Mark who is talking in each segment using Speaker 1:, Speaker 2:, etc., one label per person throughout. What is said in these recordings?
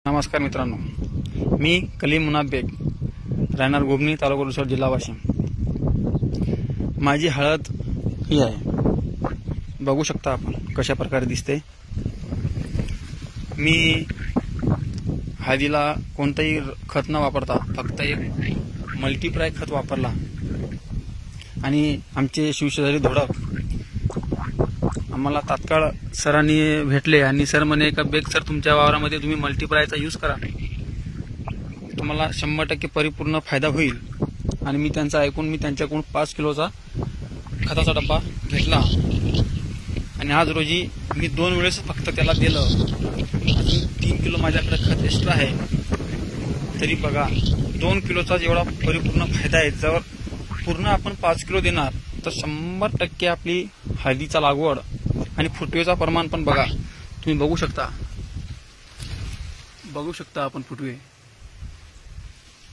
Speaker 1: नमस्कार मित्रांनो, मी कलीम मुनाफ बेग, राहणार गोबनी, तालुका रिसोड, जिल्हा वाशिम। माझी हळद ही आहे, बघू शकता आपण कशा प्रकारे दिसते। मी हळदीला कोणताही खत न वापरता फक्त एक मल्टीप्राय खत वापरला आणि आमचे शिवशेजारी धोडक आम्हाला तात्काळ सरांनी भेटले आणि सर म्हणे का बेग सर, तुमच्या वावरामध्ये तुम्ही मल्टीप्लायचा यूज करा, तुम्हाला 100% परिपूर्ण फायदा होईल। आणि मी त्यांचं ऐकून मी त्यांच्याकडून 5 किलोचा खताचा डब्बा घेतला आणि आज रोजी मी 2 वेळेस फक्त त्याला दिलं। अजून 3 किलो माझ्याकडे खत एक्स्ट्रा आहे, तरी बघा 2 किलोचा जेवढा परिपूर्ण फायदा आहे। जर पूर्ण आपण 5 किलो देणार तर 100% आपली हळदीचा लागवड आणि फुटवेचा प्रमाण पण बघा, तुम्ही बघू शकता आपण फुटवे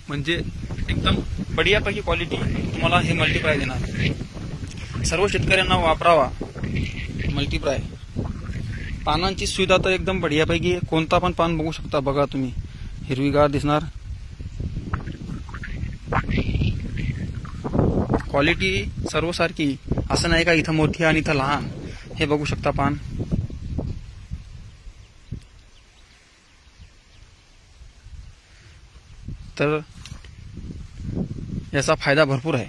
Speaker 1: म्हणजे एकदम बढियापैकी क्वालिटी तुम्हाला हे मल्टीप्लाय देणार। सर्व शेतकऱ्यांना वापरावा मल्टीप्लाय। पानांची सुविधा तर एकदम बढियापैकी, कोणता पण पान बघू शकता, बघा तुम्ही हिरवीगार दिसणार। क्वालिटी सर्वसारखी, असं नाही का इथं मोठी आणि इथं लहान। हे बघू शकता पान, तर याचा फायदा भरपूर आहे।